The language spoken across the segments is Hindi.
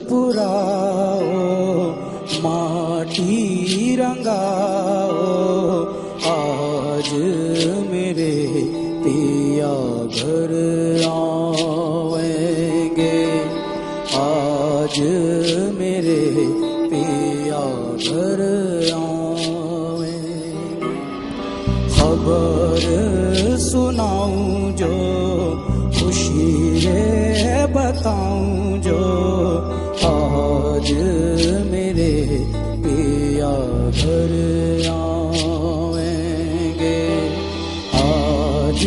पुराओ माटी रंगाओ, आज मेरे पिया घर आएंगे, आज मेरे पिया घर आएंगे। खबर सुनाऊं जो खुशी रे बताऊं जो, आज मेरे पिया घर आएंगे, आज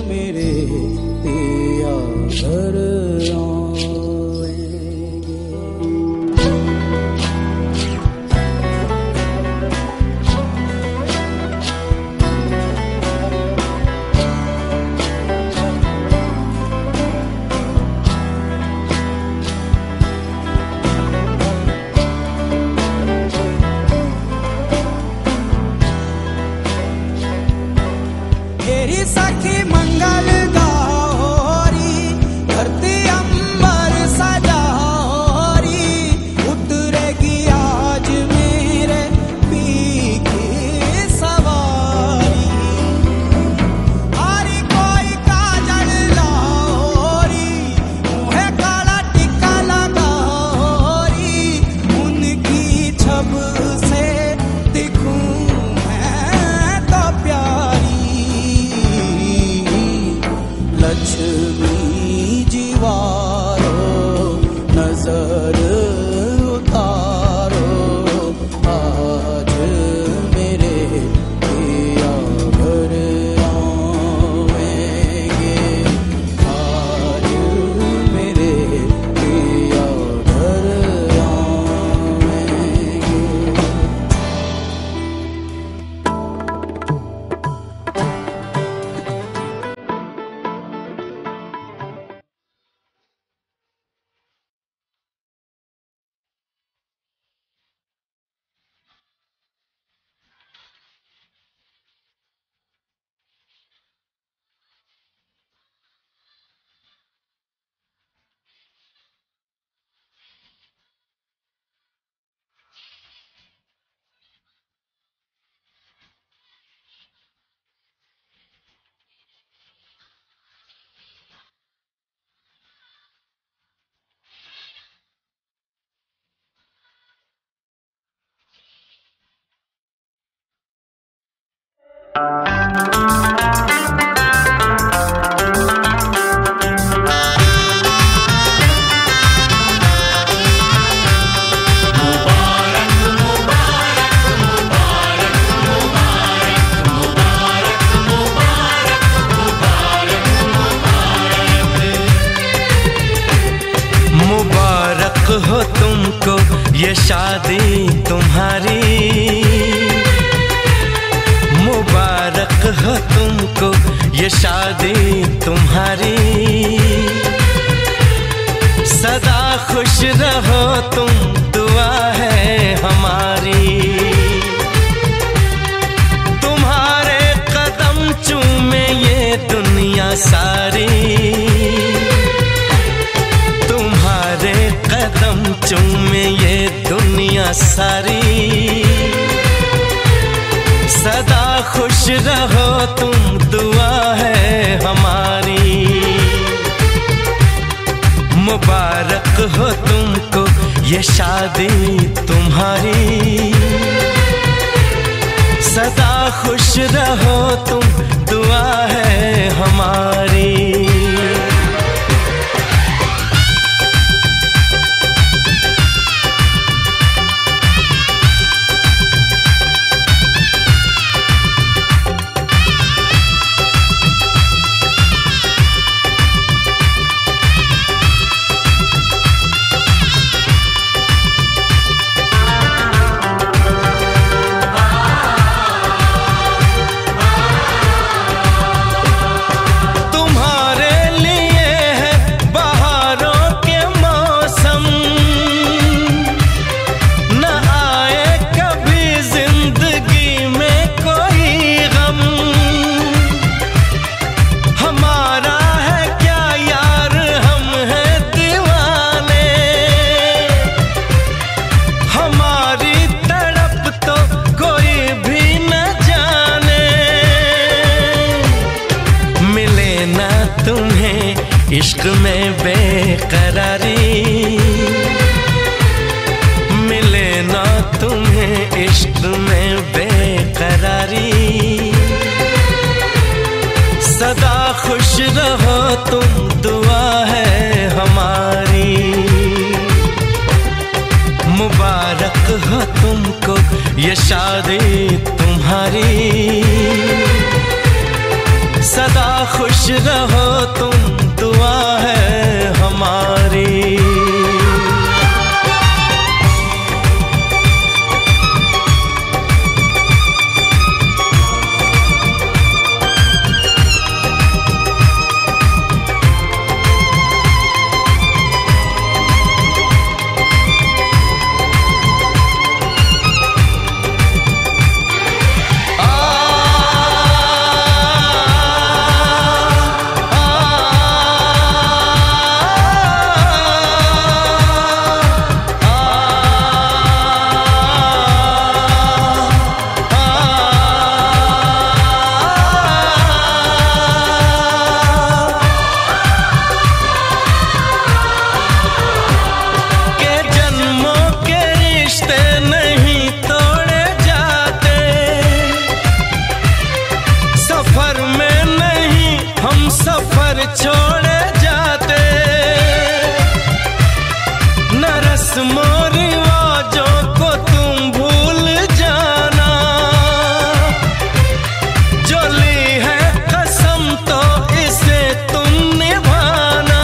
मेरे पिया घर आएंगे। सखी मंगल गौरी, धरती अंबर सजारी, उतरेगी आज मेरे पी की सवारी। आरी कोई काजल लाओरी, मुँहे काला टिक्का लगाओरी, उनकी छब से दिखूं मैं तो प्यारी। लक्ष्मी जीवारो नजर उतारो, आज मेरे पिया घर आएंगे, आज मेरे पिया घर आएंगे। मुबारक हो तुमको ये शादी तुम्हारी, मुबारक हो तुमको ये शादी तुम्हारी। सदा खुश रहो तुम, दुआ है हमारी। तुम्हारे कदम चूमे ये दुनिया सारी, तुम्हारे कदम चूमे ये दुनिया सारी। सदा खुश रहो तुम, दुआ है हमारी। मुबारक हो तुमको ये शादी तुम्हारी, सदा खुश रहो तुम, दुआ है हमारी। तुम्हारे बेकरारी, मिले ना तुम्हें इश्क में बेकरारी। सदा खुश रहो तुम, दुआ है हमारी। मुबारक हो तुमको ये शादी तुम्हारी। सदा खुश रहो तुम, दुआ है हमारी। छोड़े जाते न रस्मों रिवाजों को तुम भूल जाना। जो ली है कसम तो इसे तुम निभाना।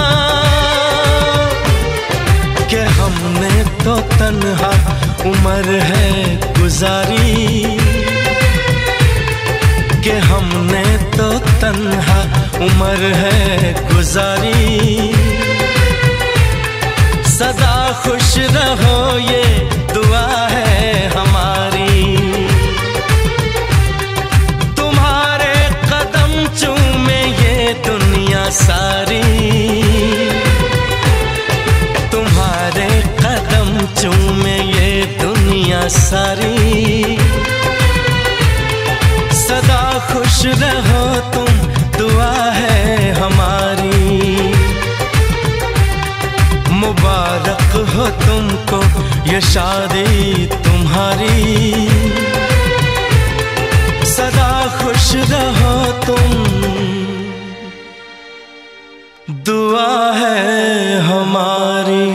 कि हमने तो तन्हा उम्र है गुजारी। कि हमने तो तन्हा उम्र है गुजारी। सदा खुश रहो ये दुआ है हमारी। तुम्हारे कदम चूमे ये दुनिया सारी। तुम्हारे कदम चूमे ये दुनिया सारी। सदा खुश रहो तुम, दुआ है हमारी। मुबारक हो तुमको ये शादी तुम्हारी। सदा खुश रहो तुम, दुआ है हमारी।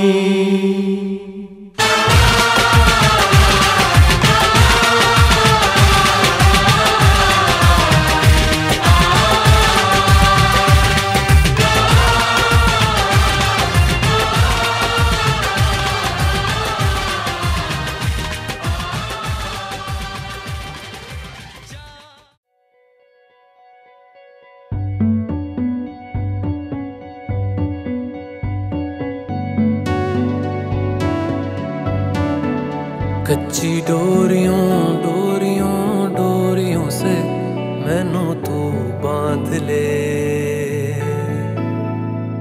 कच्ची डोरियों डोरियों डोरियों से मैनू तू बांध ले।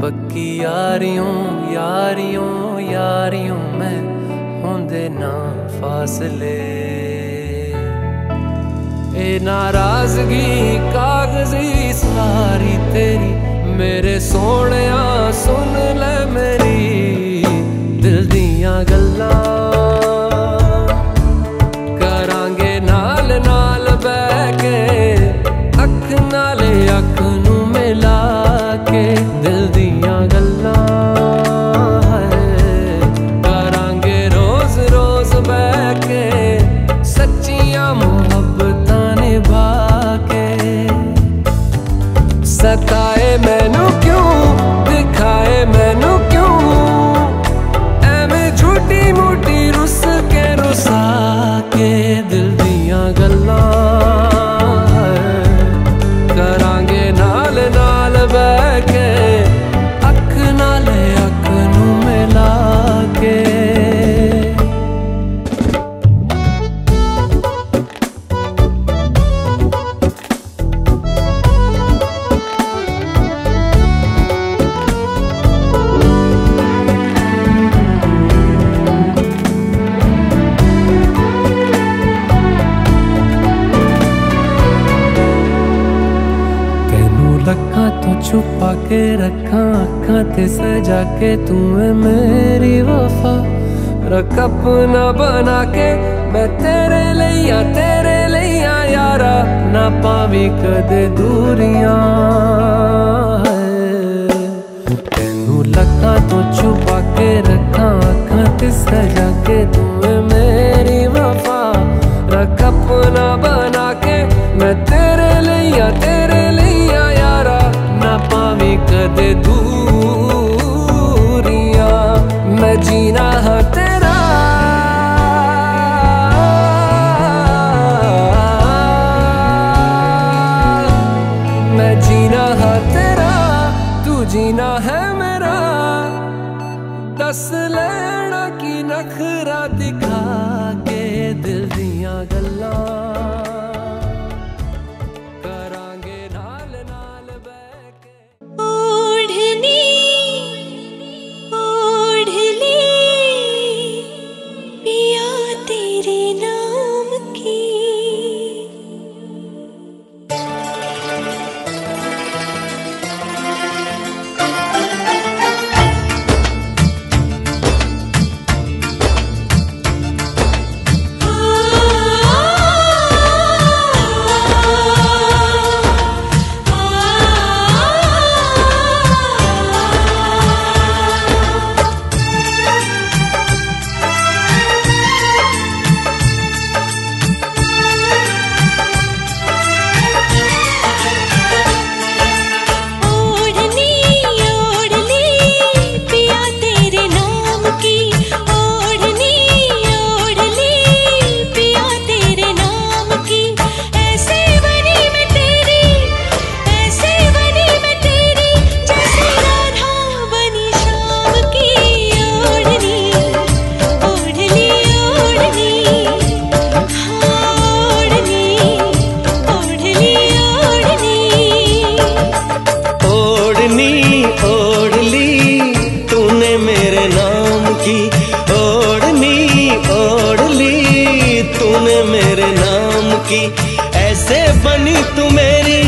पक्की यारियों यारियों यारियों में होंदे ना फासले। ए नाराजगी कागजी सारी तेरी, मेरे सोहणिया सुन ले मेरी दिल दियां गल्लां। अख नू मिला के दिल दियां गल्लां करांगे रोज रोज बैठ के सच्चियां मुहब्बतां निभा के। सताए मैनू क्यों, दिखाए मैनू क्यों, छुपा के रखा अखां ते सजा के तू है मेरी वफा। रख अपना बना के मैं तेरे लिया यारा, ना पावी कदे दूरियां। तेनू लखां तो छुपा के रखा अखां ते सजा के तू है मेरी वफा। रख अपना बना के मैं तेरे लिया यारा, ना पावी कदे दूरियां। मैं जीना है तेरा, मैं जीना है तेरा, तू जीना है मेरा। दस लेना की नखरा दिखा के दिल दियां गल्लां करांगे नाल नाल बैठ के। ओढ़नी ओढ़ ली पिया तेरे नाम की। ऐसे बनी तू मेरी,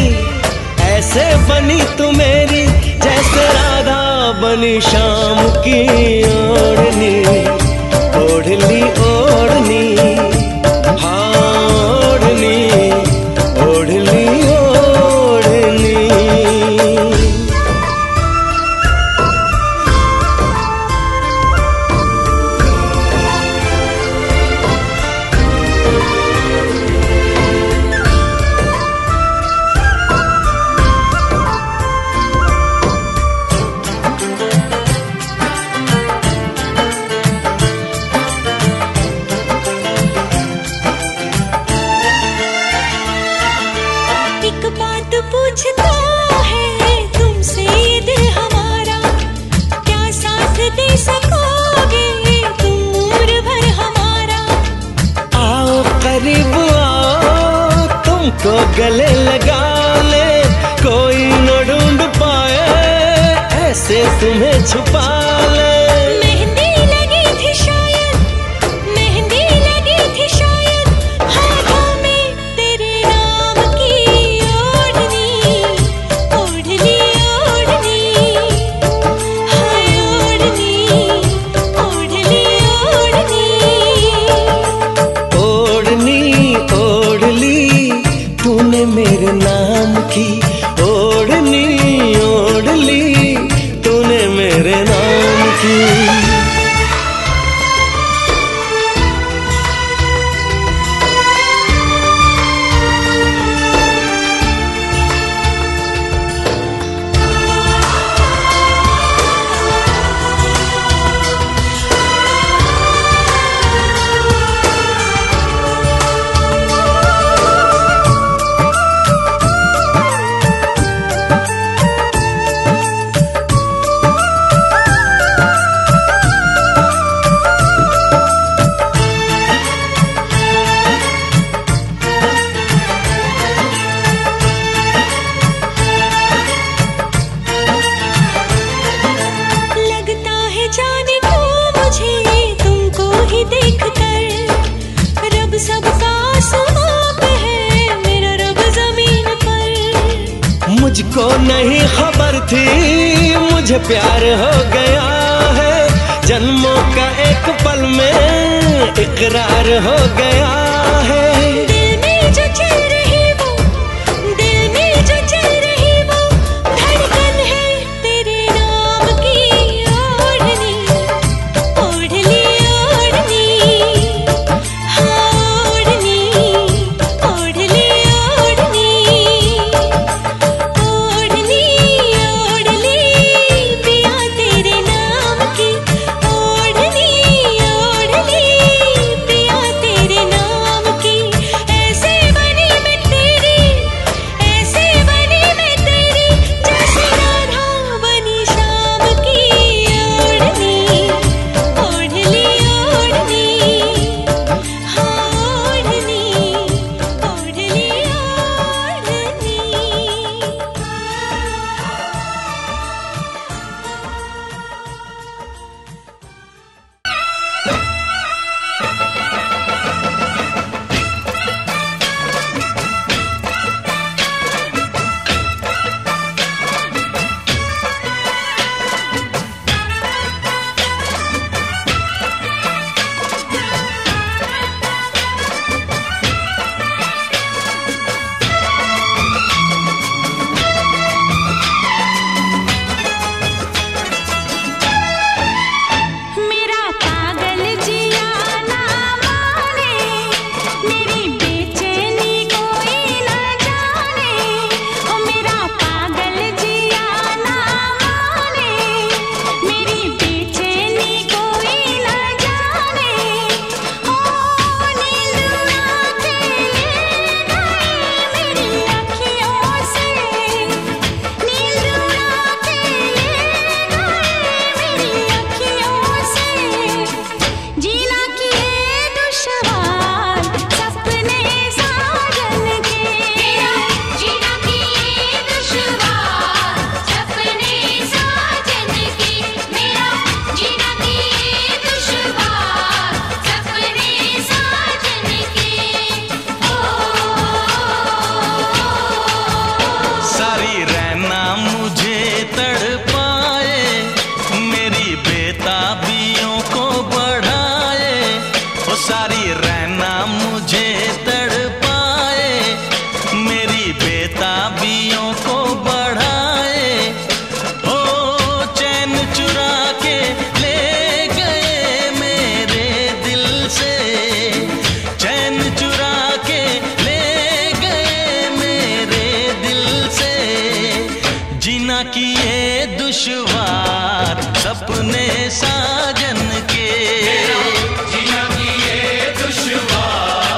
ऐसे बनी तू मेरी, जैसे राधा बनी शाम की। ओढ़नी ओढ़ ली ओढ़नी, हाँ ओढ़नी ओढ़ ली ओढ़नी। पूछता है तुमसे दिल हमारा, क्या साथ दे सकोगे तुम उम्र भर हमारा। आओ करीब आओ तुमको गले लगा ले, कोई न ढूंढ पाए ऐसे तुम्हें छुपा ले। मेहंदी लगी थी शायद, मेहंदी लगी थी शायद हाथों में तेरे नाम की। ओढ़नी ओढ़ ली ओढ़नी, हाय ओढ़नी ओढ़ ली ओढ़नी। ओढ़नी ओढ़ ली तूने मेरे नाम की, ओढ़नी ओढ़ ली तूने मेरे नाम की। तुमको नहीं खबर थी मुझे प्यार हो गया है, जन्मों का एक पल में इकरार हो गया है। दिल में जो चल रही वो, दिल में जो चल रही वो धड़कन है तेरे नाम की। ओढ़नी ओढ़ ली ओढ़नी, हाँ ओढ़नी ओढ़ ली ओढ़नी, ओढ़नी ओढ़ ली पिया तेरे नाम की। ओढ़नी ओढ़ ली पिया तेरे नाम की। ऐसे बनी मैं तेरी, ऐसे बनी मैं तेरी, जैसे राधा बनी शाम की। ओढ़नी ओढ़ ली ओढ़नी, हाँ ओढ़नी ओढ़ ली ओढ़नी। मेरा पागल जिया ना माने, मेरी बेचैनी कोई ना जाने। ओ मेरा पागल जिया ना माने, मेरी बेचैनी कोई ना जाने। ओ नींद उड़ा के ले गए मेरी अखियों से, नींद उड़ा के ले गए मेरी अखियों से। जीना किए दुश्वार सपने साजन के, जीना किए दुश्वार सपने साजन के, मेरा जीना किए दुश्वार सपने साजन के। सारी रहना मुझे तड़पाए, मेरी बेताबियों को बढ़ाए। ओ सारी रहना मुझे तड़पाए, मेरी बेताबियों को बढ़ाए। ओ चैन चुरा के ले गए मेरे दिल से, चैन चुरा के ले गए मेरे दिल से। जीना किए दुश्वार सपने साजन के, जीना किए दुश्वार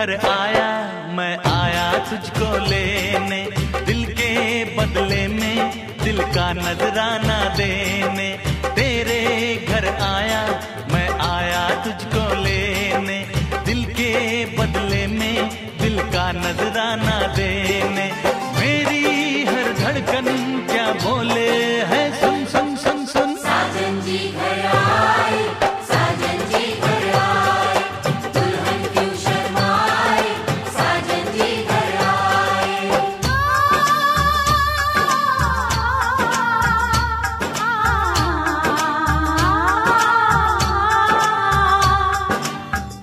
घर आया मैं आया तुझको लेने, दिल के बदले में दिल का नजराना देने। तेरे घर आया मैं आया तुझको लेने, दिल के बदले में दिल का नजराना देने। मेरी हर धड़कन क्या बोले है, सुन सुन सुन सुन। साजन जी घर आए, साजन जी घर आए, दुल्हन क्यों शर्माए, साजन जी घर आए।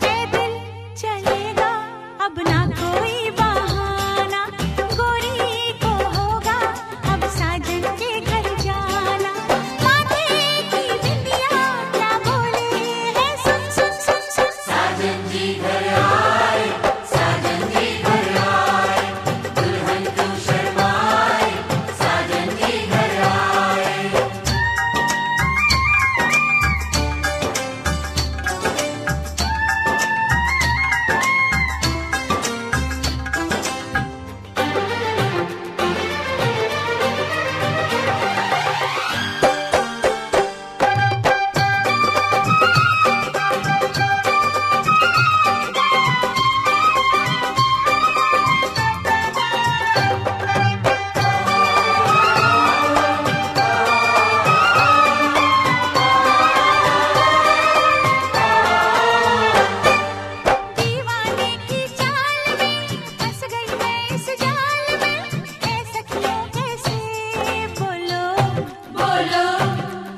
पैदल चलेगा अब ना कोई बहाना, गोरी को होगा अब साजन के घर जाना। माथे की बिंदिया क्या बोले है, सुन सुन सुन सुन। साजन जी घर आए, साजन जी घर आए, दुल्हन क्यों शर्माए, साजन जी घर आए। दीवाने की चाल में फंस गई मैं इस जाल में, ऐ सखियों कैसे बोलो बोलो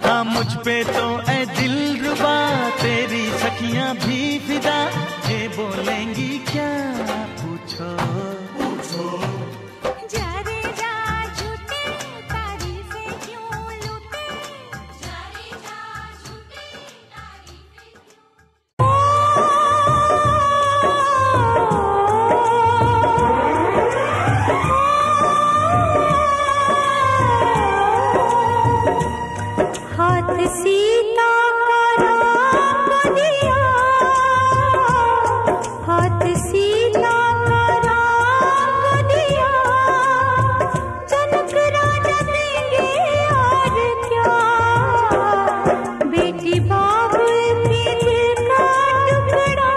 हाँ मुझ पे तो ऐ दिलरुबा तेरी सखियां भी फिदा, ये बोलेंगी क्या पूछो। जा रे जा झूठे तारीफें क्यों लूटे, जा रे जा झूठे तारीफें हाथ सीता का राम दिया, हाथ सीता का राम दिया, जनक राजा देंगे और क्या। बेटी बाबुल के दिल का टुकड़ा,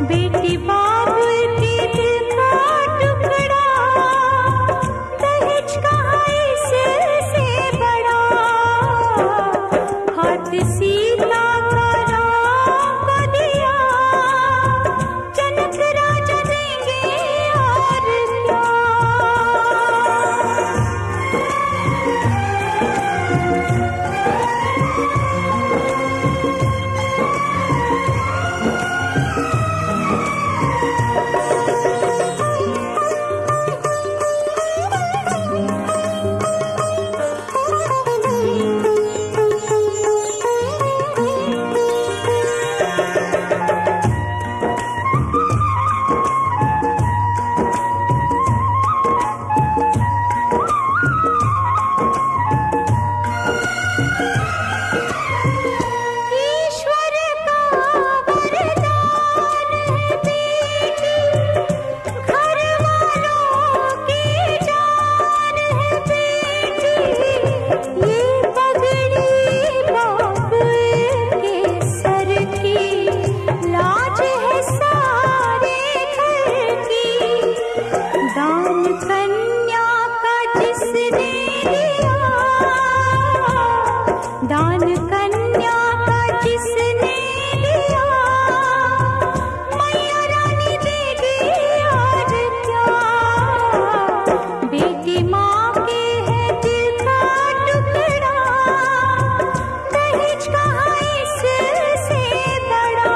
बेटी बाबुल के दिल का टुकड़ा, दहेज कहाँ इससे बड़ा। हाथ सीता का राम दिया, जनक राजा देंगे और क्या। ईश्वर का वरदान है बेटी, घर वालों की जान है बेटी। ये पगड़ी बाबुल के सर की, लाज है सारे घर की। दान कन्या का जिसने लिया, दान कन्या का जिसने लिया, मैया रानी देगी और क्या। बेटी माँ के है दिल का टुकड़ा, दहेज कहाँ इससे बड़ा।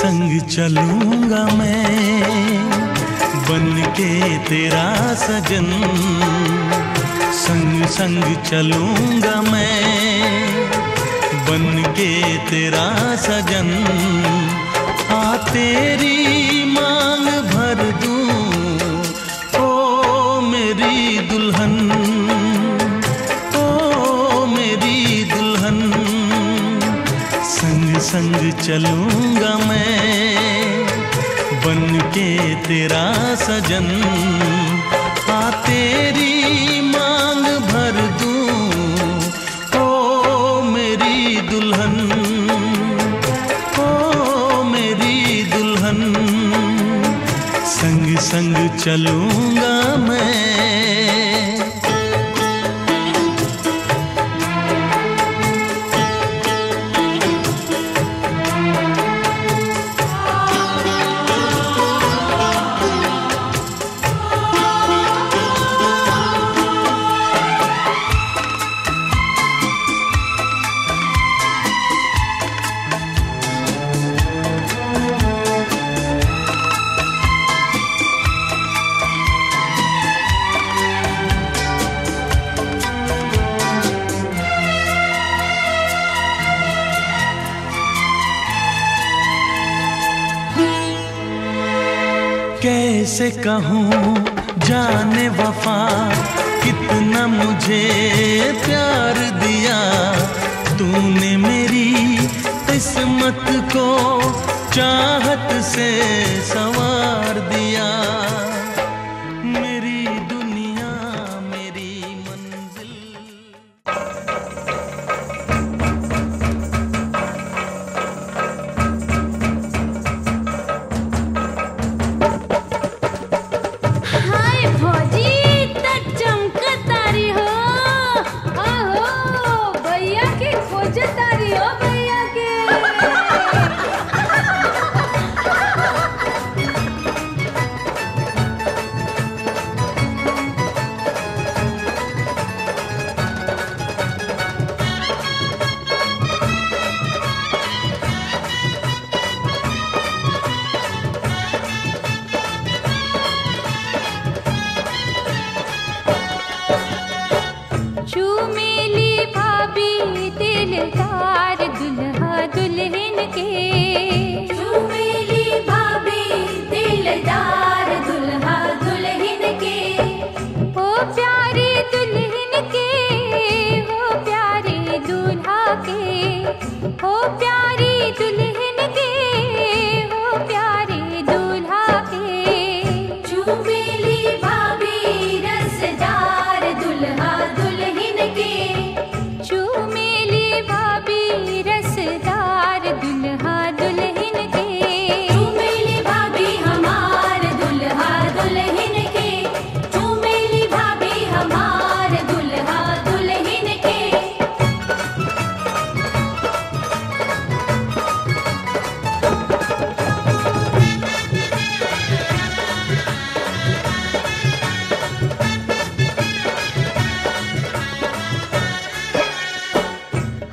संग चलूंगा मैं बन के तेरा सजन, संग संग चलूंगा मैं बन के तेरा सजन। आ तेरी मांग भर दूं ओ मेरी दुल्हन, ओ मेरी दुल्हन। संग संग चलूंगा मैं बन के तेरा सजन। आ तेरी मांग भर दूं ओ मेरी दुल्हन, ओ मेरी दुल्हन। संग संग चलूंगा मैं। कैसे कहूँ जाने वफा कितना मुझे प्यार दिया तूने, मेरी किस्मत को चाहत से संवार दिया। मेरी दुनिया मेरी मंजिल। हाय भौजी त चमकतारी हो, आहो भैया के खोजतारी हो, भैया के। चूमेली भाभी दिलदार दुल्हा दुल्हन के, चूमेली भाभी दिलदार दुल्हा दुल्हन के। ओ प्यारे दुल्हन के, हो प्यारे दूल्हा के, हो प्यारी दुल्हन के, हो प्यारे दूल्हा के। चूमेली भाभी रसदार दुल्हा दुल्हन के, चूमेली भाभी रसदार दुल्हा दुल्हन के। चूमेली भाभी हमार दुल्हा दुल्हन के, चूमेली भाभी हमार दुल्हा दुल्हन के।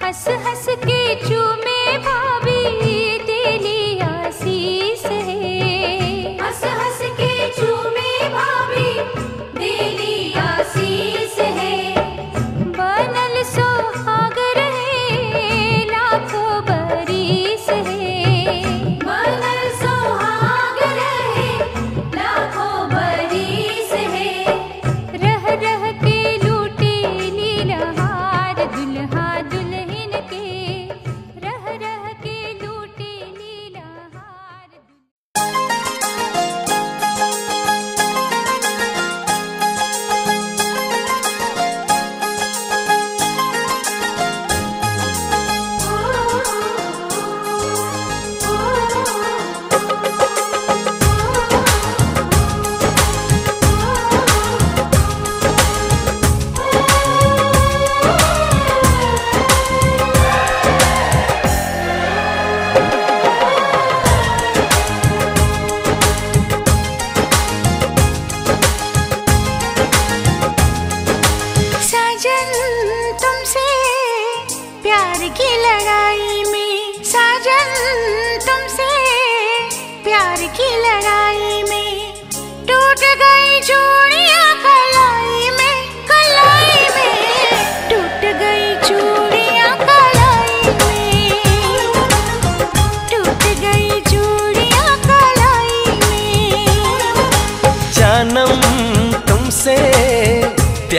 हंस हंस के चूमे भाभी तेरी आशीष है, हंस हंस के चूमे भाभी तेरी आशीष है। बनल सुहाग रहे लाखों बरिस है, बनल सुहाग रहे लाखों बरिस है। रह रह के लूटे लीलहार दुल्हा दुल्हन के, रह रह के लूटे लीलहार।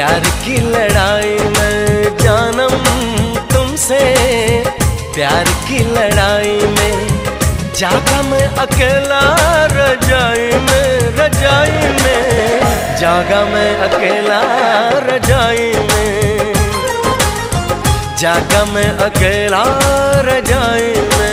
प्यार की लड़ाई में जानम तुमसे, प्यार की लड़ाई में जागा मैं अकेला रजाई में, रजाई में जागा मैं अकेला रजाई में, जागा मैं अकेला रजाई में।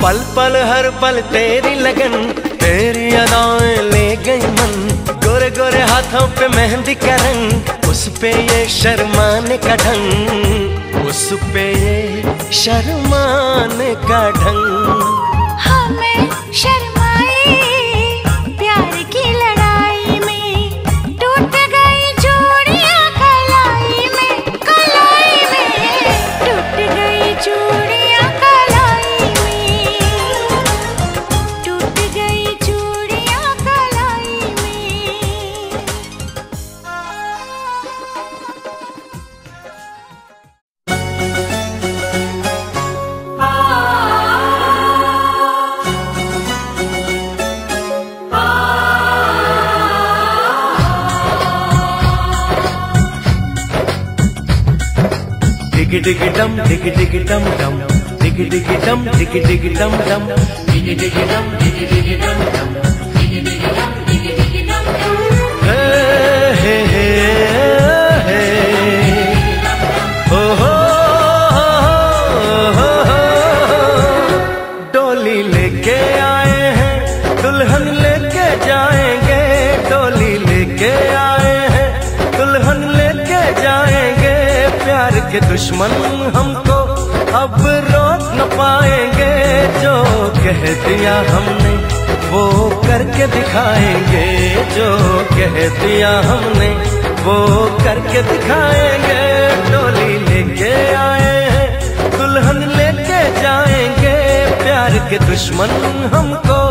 पल पल हर पल तेरी लगन, तेरी अदाएं ले गई मन, गोरे गोरे हाथों पे मेहंदी का रंग, उस पे ये शर्माने का ढंग, उस पे ये शर्माने का ढंग। हमें शर्माए प्यार की लड़ाई में, टूट गई चूड़ियां कलाई में, कलाई में टूट गई चूड़ियां कलाई में, टूट गई चूड़ियां कलाई में। डिग डिग डम डिग डिग डम डम, डिग डिग डम डिग डिग डम डम, डिग डिग डम डिग डिग डम डम, डिग डिग डम डिग डिग डम डम। हे हे हे हो हो हो हो। डोली लेके आए हैं दुल्हन लेके जाएंगे, डोली लेके आए हैं दुल्हन लेके जाएंगे, प्यार के दुश्मन हमको अब रोक न पाएंगे, जो कह दिया हमने वो करके दिखाएंगे, जो कह दिया हमने वो करके दिखाएंगे। डोली लेके आए हैं दुल्हन लेके जाएंगे, प्यार के दुश्मन हमको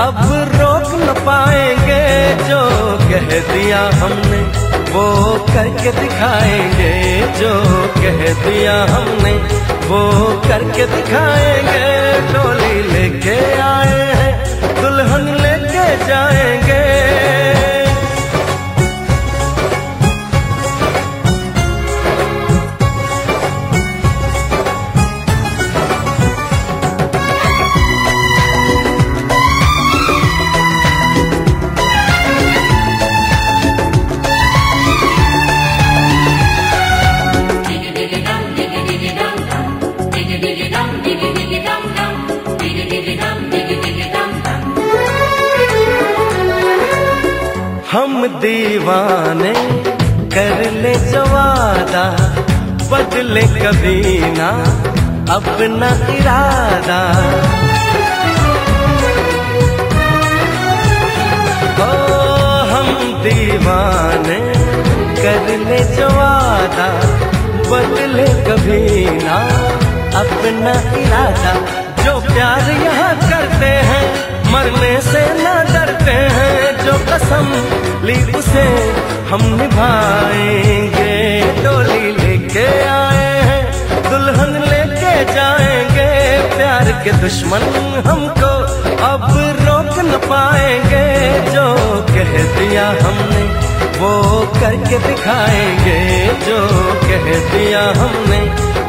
अब रोक न पाएंगे, जो कह दिया हमने वो करके दिखाएंगे, जो कह दिया हमने वो करके दिखाएंगे। डोली लेके आए हैं दुल्हन लेके जाएंगे। हम दीवाने कर ले जो वादा, बदले कभी ना अपना इरादा। ओ हम दीवाने कर ले जो वादा, बदले कभी ना अपना इरादा। जो प्यार यहाँ करते हैं मरने से ना डरते हैं, जो कसम ली उसे हम निभाएंगे। डोली लेके आए हैं दुल्हन लेके जाएंगे, प्यार के दुश्मन हमको अब रोक न पाएंगे, जो कह दिया हमने वो करके दिखाएंगे, जो कह दिया हमने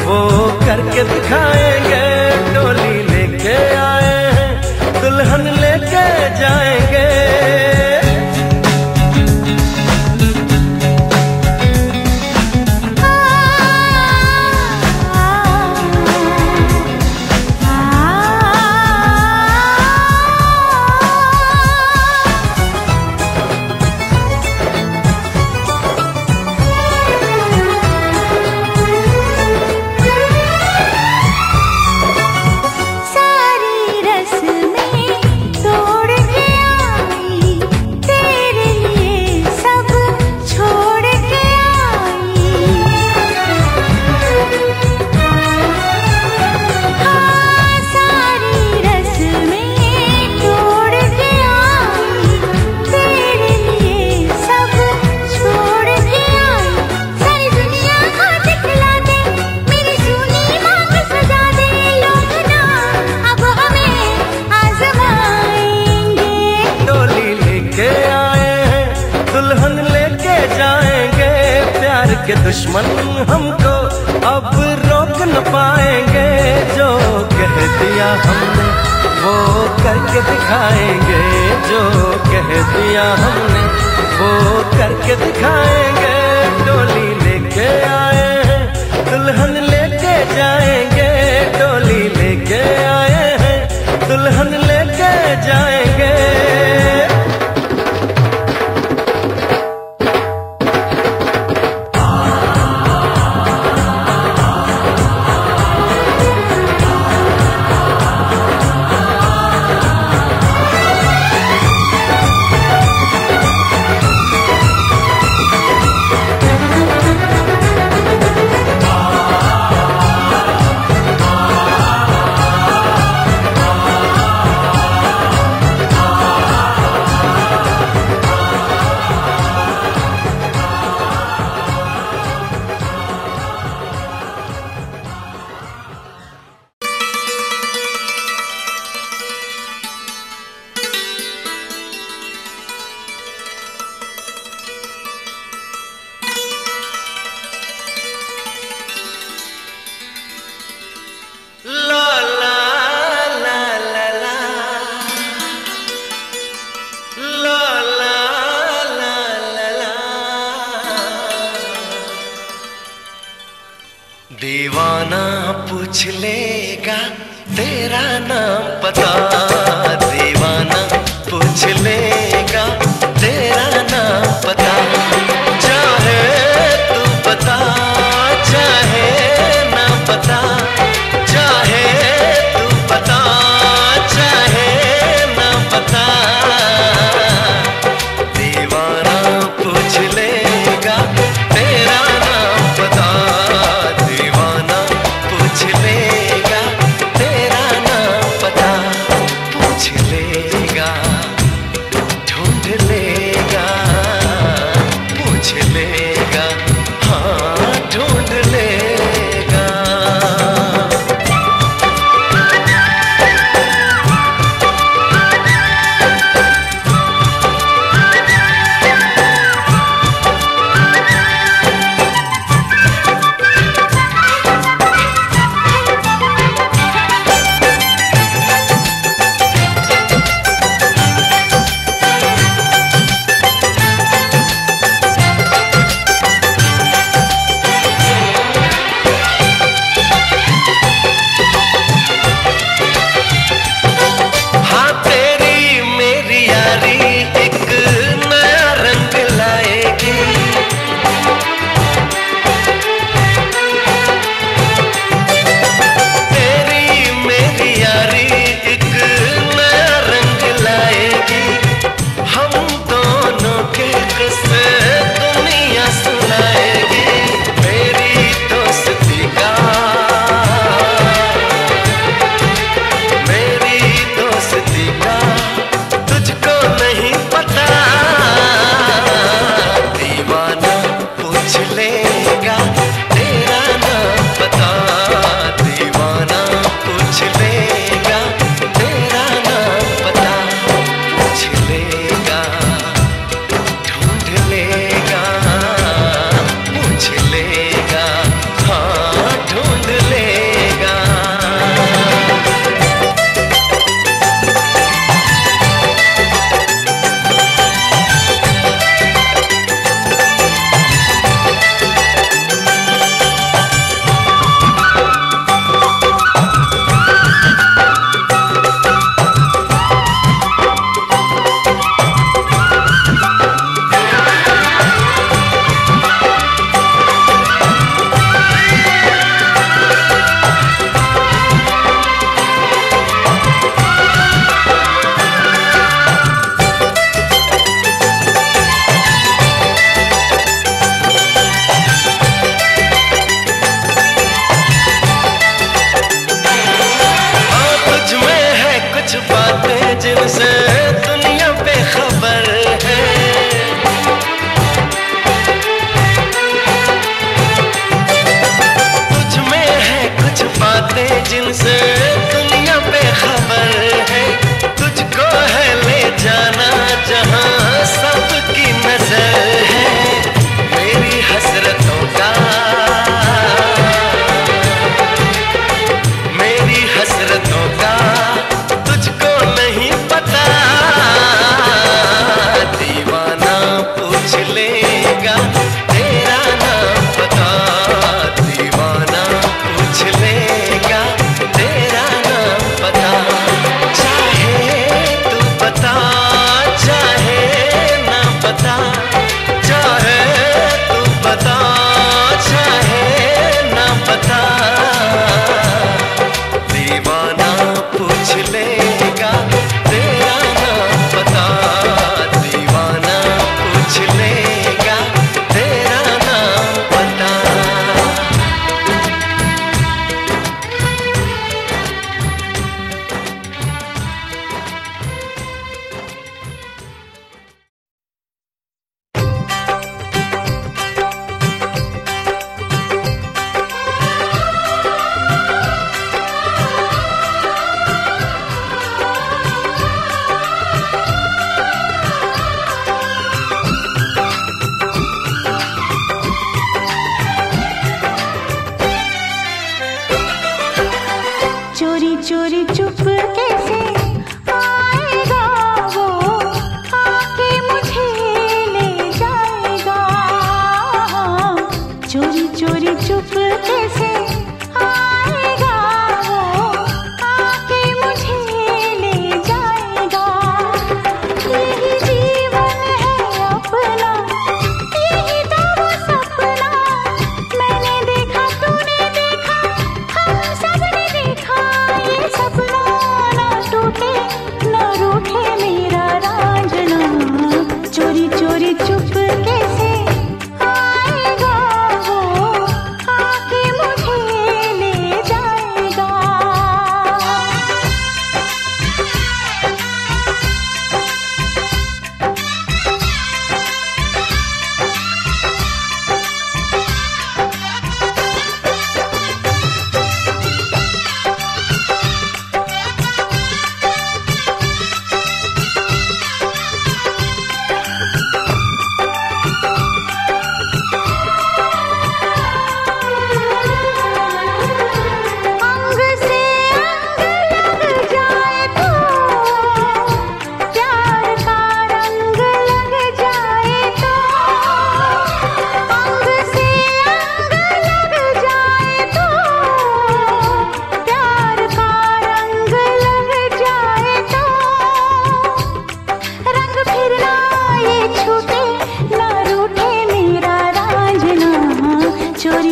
वो करके दिखाएंगे। डोली लेके आए हैं दुल्हन लेके जाएंगे। दुश्मन हमको अब रोक न पाएंगे। जो कह दिया हमने वो करके दिखाएंगे। जो कह दिया हमने वो करके दिखाएंगे। डोली लेके आए हैं दुल्हन लेके जाएंगे। डोली लेके आए हैं दुल्हन लेके जाएंगे। दीवाना पूछ लेगा तेरा नाम पता। दीवाना पूछ लेगा तेरा नाम पता। चाहे तू बता चाहे ना बता। चाहे तू बता चाहे ना बता। दीवाना पूछ लेगा तेरा नाम पता। दीवाना पूछ लेगा तेरा नाम पता।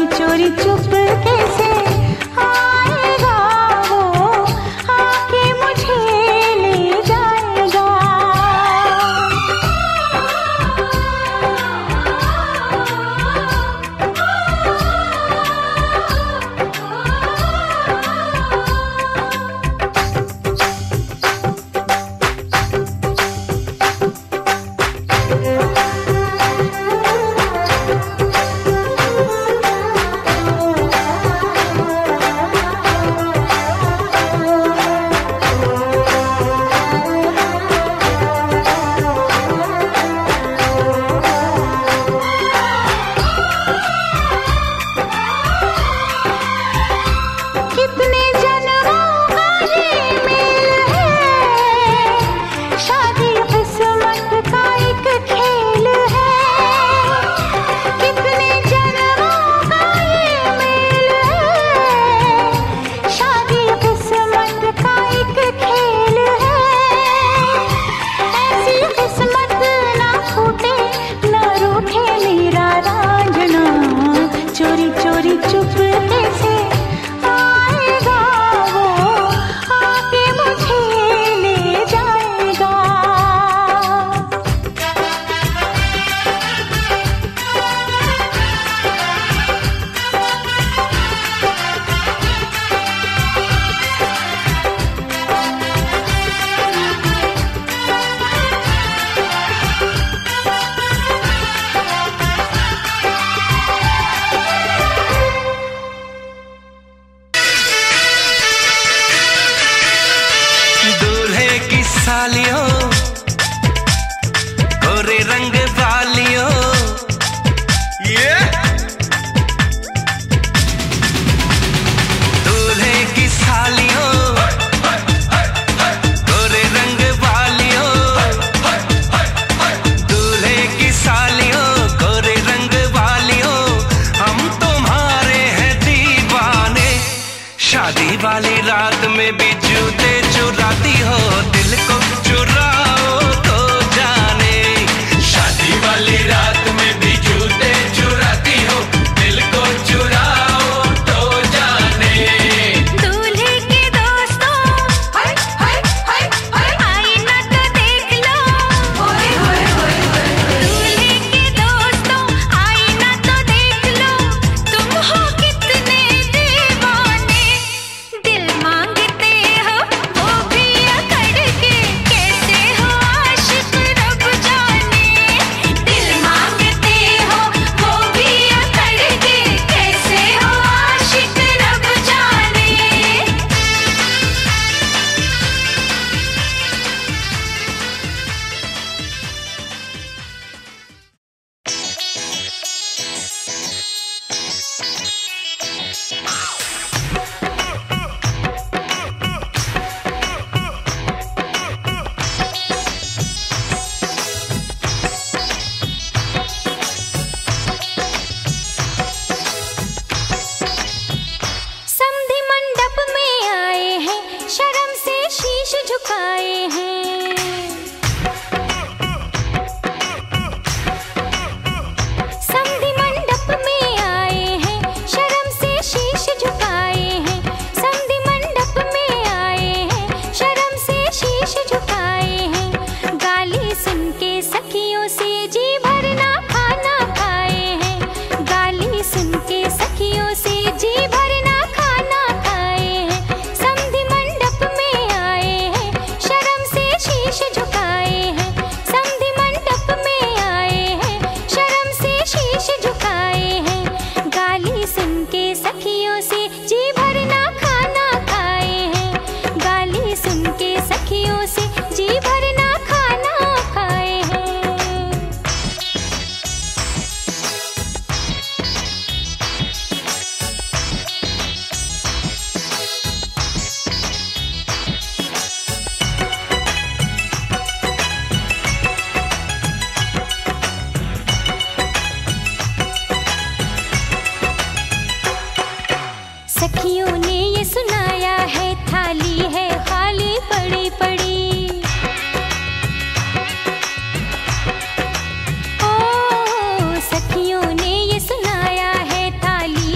चोरी चोरी चुप कैसे आएगा वो, आके मुझे ले जाएगा। चोरी चोरी चुप कैसे आएगा वो, आके मुझे ले जाएगा। सालियों गोरे रंग वालियों, ये दूल्हे की सालियों गोरे रंग वालियों, दूल्हे की सालियों गोरे रंग वालियों, हम तुम्हारे हैं दीवाने। शादी वाली रात में भी जूते चुराती हो, दिल को चुराओ तो जाने। शादी वाली रात में भी जूते चुराती हो, दिल को चुराओ तो जाने। दूल्हे के दोस्तों हाय हाय हाय हाय, आईना तो देख लो। ओए ओए ओए ओए, दूल्हे के दोस्तों आईना तो देख लो। तुम हो कितने दीवाने, दिल मांगते हो वो भी अकड़ के, कैसे हो आशिक रब जाने। दिल मांगते हो वो भी अकड़ के, कैसे हो आशिक रब जाने। समधी मंडप में आए हैं, शर्म से शीश झुकाए हैं। समधी मंडप में आए हैं, शर्म से शीश झुकाए हैं। समधी मंडप में आए हैं, शर्म से शीश झुकाए हैं। गाली सुन के सखियों से जी भरना खाना खाए हैं। गाली सुन के सखियों से जी भरना खाना खाए हैं। समधी मंडप में आए हैं, शर्म से शीश झुकाए हैं। समधी मंडप में आए हैं, शर्म से शीश झुकाए हैं। गाली सुन के सखियों से जी भरना खाना खाए हैं। गाली सुन के सखियों से जी भरना खाना खाए हैं। सखियों ने ये सुनाया है, थाली है खाली पड़ी पड़ी। ओ सखियों ने ये सुनाया है, थाली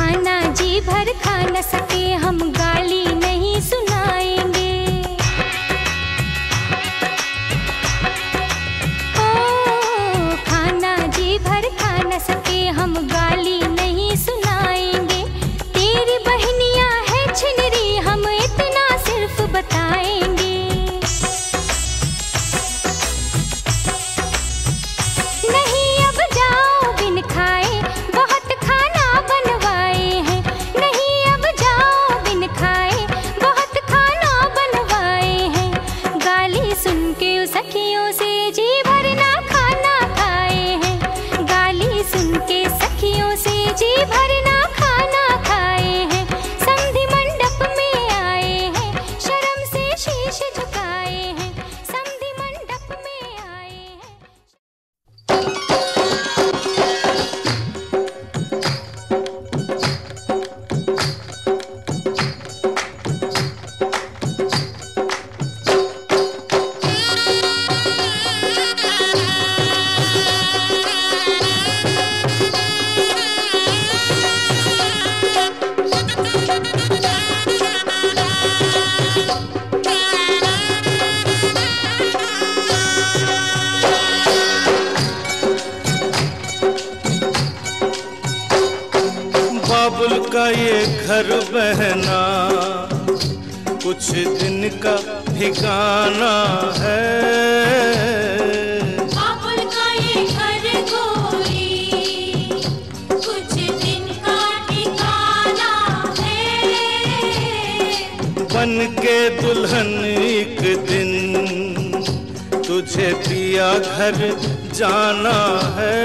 खाना जी भर खा न सके हम गाली नहीं सुनाएंगे। ओ खाना जी भर खा न सके हम गाली नहीं सुनाएंगे। तेरी बहनियां है छिनरी हम इतना सिर्फ बताएंगे। नहीं अब जाओ बिन खाए बहुत खाना बनवाए हैं। नहीं अब जाओ बिन खाए बहुत खाना बनवाए हैं। गाली सुन के सखियों से जी भरना खाना खाए हैं। गाली सुन के सखियों से जी भरना खाना खाए हैं। समधी मंडप में आए हैं शर्म से शीश झुकाए हैं। समधी मंडप में आए हैं। बाबुल का ये घर बहना कुछ दिन का ठिकाना है। बाबुल का ये घर गोरी कुछ दिन का ठिकाना है। बन के दुल्हन एक दिन तुझे पिया घर जाना है।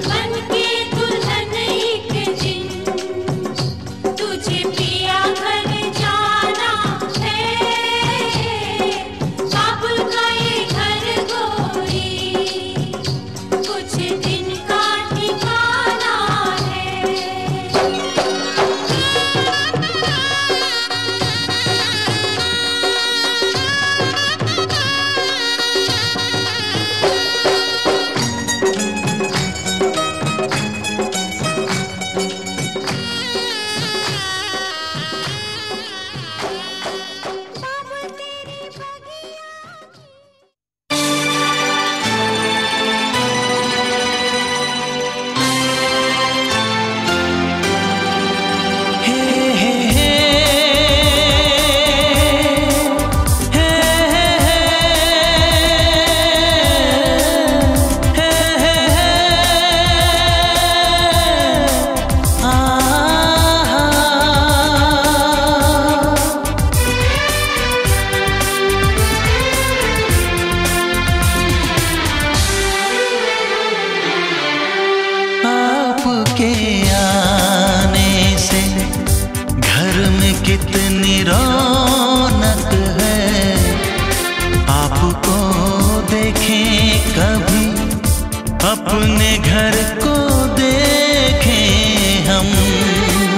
बन के दुल्हन एक दिन तुझे पिया घर जाना है। बाबुल का ये घर गोरी कुछ दिन का ठिकाना है। आपके आने से घर में कितनी रौनक है। आपको देखें कभी अपने घर को देखें हम।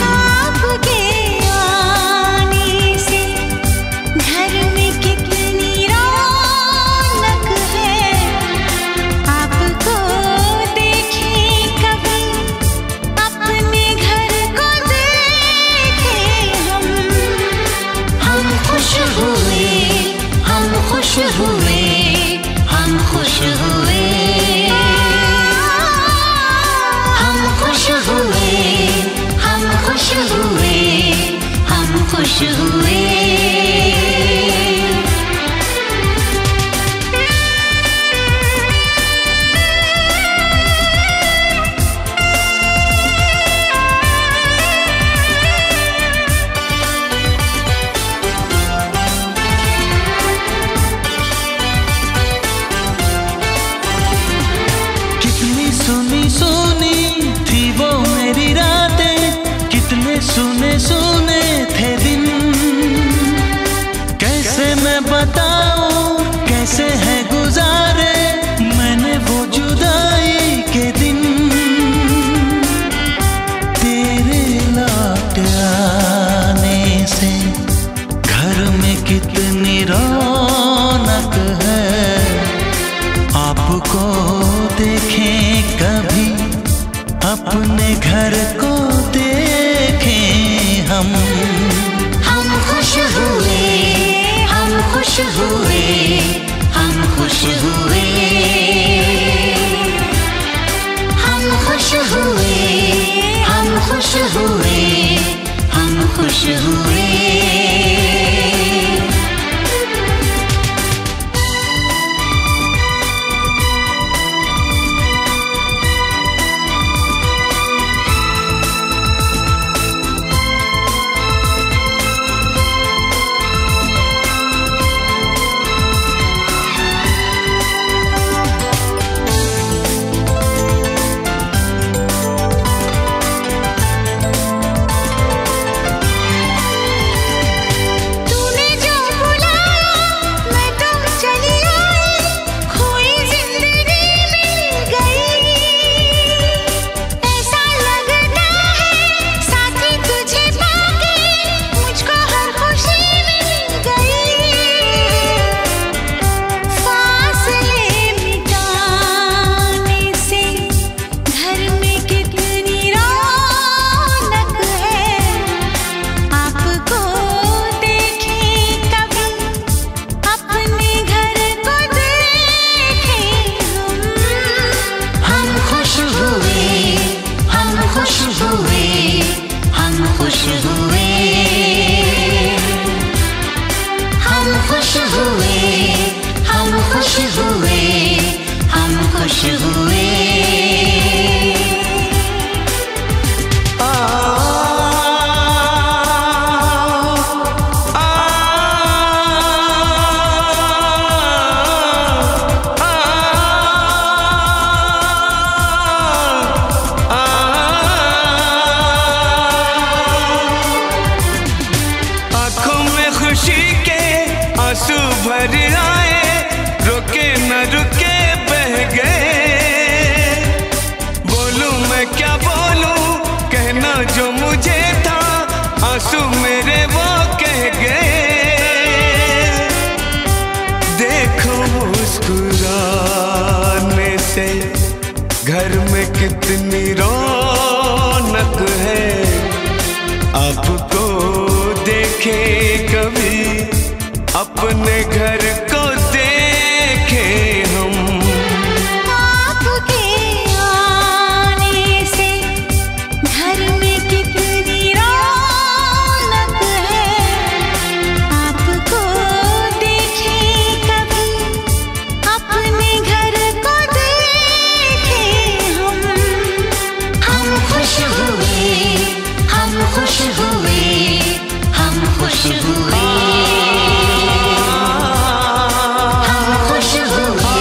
आपके आने से घर में कितनी रौनक है। आपको देखें कभी अपने घर को देखें हम। हम खुश हुए, हम खुश हुए, हम खुश हुए। हम खुश हुए, हम खुश हुए, हम खुश हुए। कितनी सुनी सुनी थी वो मेरी रातें, कितने सुने सुने थे दिन। घर को देखें हम खुश हुए, हम खुश हुए, हम खुश हुए, हम खुश हुए, हम खुश हुए, हम खुश हुए। घर में कितनी रौनक है, आपको देखे कभी अपने घर को देखे हम। आपके आने से घर में कितनी रौनक है, आपको देखे कभी अपने घर को देखे हम। हम खुश हुए, हम खुश हुए, हम खुश हुए, हम खुश हुए,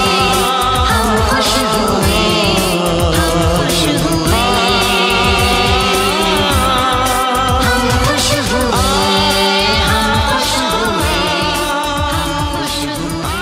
हम खुश हुए, हम खुश हुए, हम खुश हुए, हम खुश हुए, हम खुश हुए।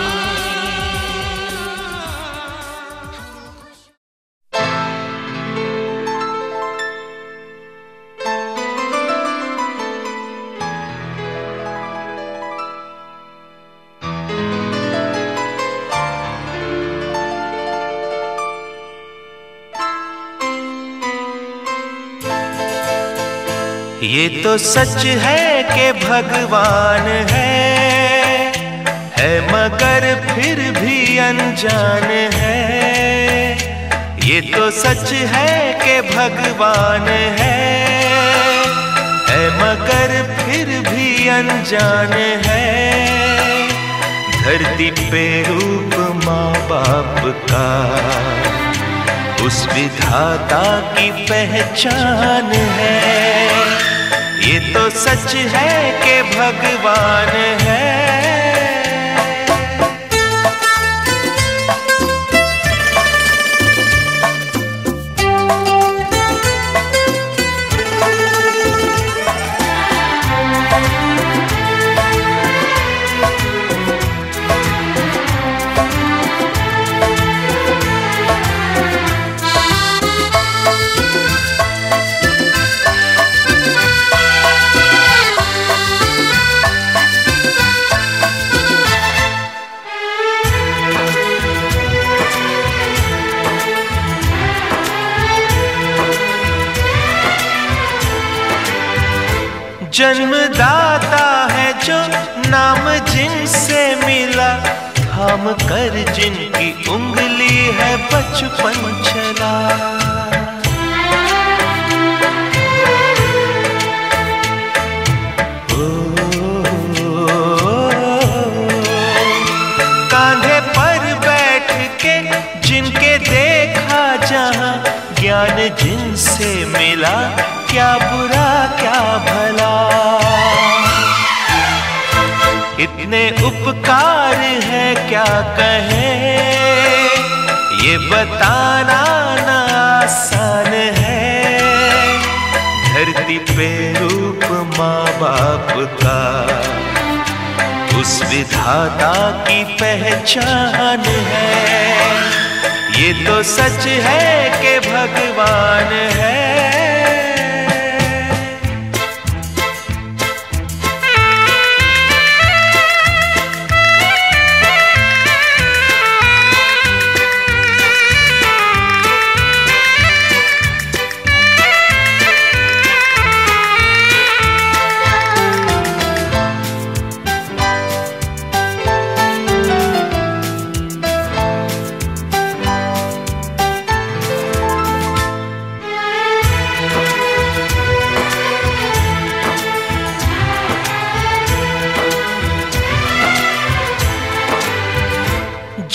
ये तो सच है कि भगवान है मगर फिर भी अनजान है। ये तो सच है कि भगवान है मगर फिर भी अनजान है। धरती पे रूप माँ बाप का उस विधाता की पहचान है। ये तो सच है कि भगवान है। जन्मदाता है जो नाम जिनसे मिला, थाम कर जिनकी उंगली है बचपन चला। कांधे पर बैठ के जिनके देखा जहां, ज्ञान जिनसे मिला, क्या बुरा क्या भला। इतने उपकार है क्या कहें, ये बताना ना आसान है। धरती पे रूप माँ बाप का, उस विधाता की पहचान है। ये तो सच है कि भगवान है।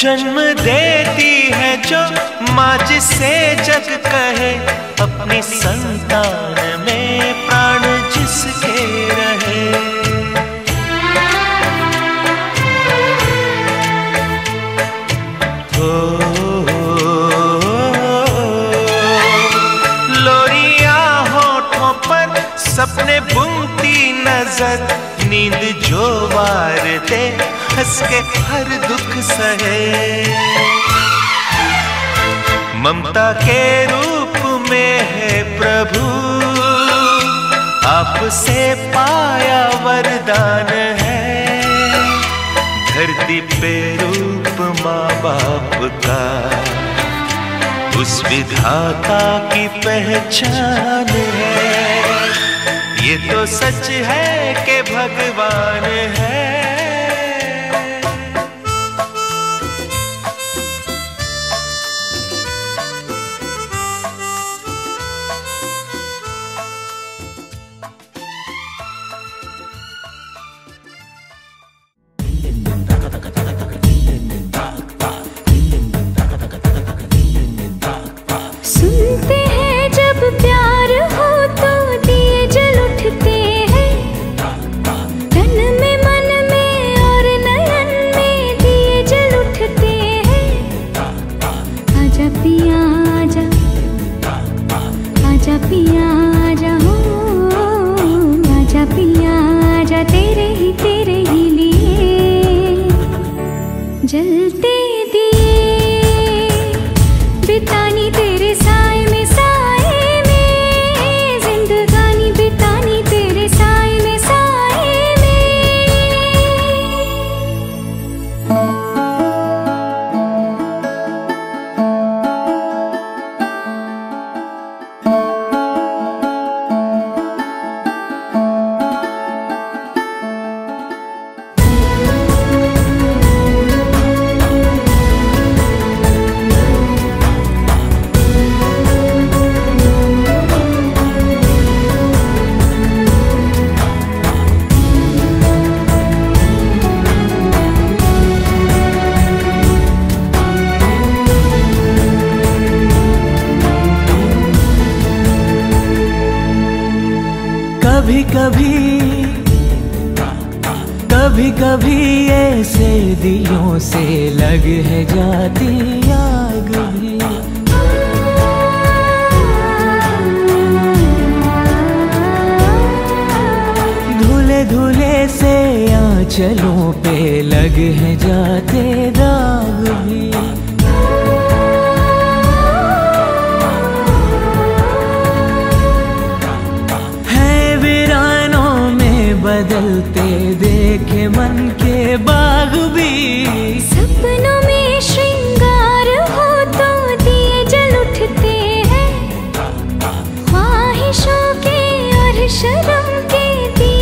जन्म देती है जो माँ जिसे जग कहे, अपनी संतान में प्राण जिसके रहे। लोरियां होठों पर सपने बुनती नजर, नींद जो वार दे हंस के हर दुख सहे। ममता के रूप में है प्रभु, आपसे पाया वरदान है। धरती पे रूप माँ बाप का, उस विधाता की पहचान है। ये तो सच है कि भगवान है। सुनते हैं जब प्यार हो तो दिए जल उठते हैं, तन में मन में और नयन में दिए जल उठते हैं। आजा पिया आजा, आजा पिया आजा हो, आजा पिया आजा, तेरे ही लिए जलते बितानी तेरे साए में, साए में जिंदगानी बितानी तेरे साए में, साए में। कभी कभी ऐसे दिलों से लग है जाती आग भी। धुले धुले से आंचलों पे लग है जाते दाग भी। बदलते देखे मन के बाग भी। सपनों में श्रृंगार हो तो दिए जल उठते हैं, ख्वाहिशों के और शर्म के दिए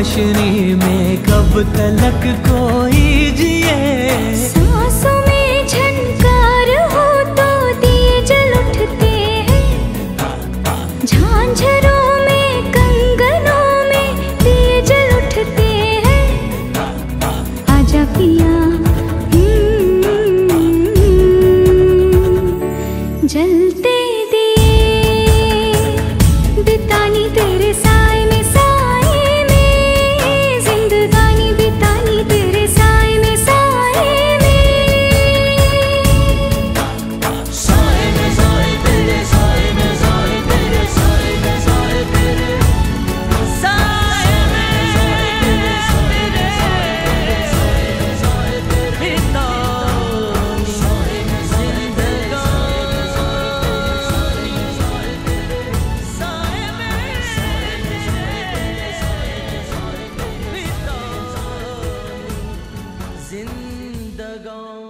रोशनी में कब तलक कोई जिए। सांसों में झनकार हो तो दिए जल उठते हैं, झांझरों में कंगनों में दिए जल उठते हैं। आजा पिया जलते दिए, बितानी तेरे साए में, साए में जिंदगानी बितानी तेरे साए में, साए में। साए में साए तेरे, साए में साए तेरे, साए में साए तेरे, साए में तेरे, साए में साए तेरे, बितानी साए में जिंदगानी। जिंदगानी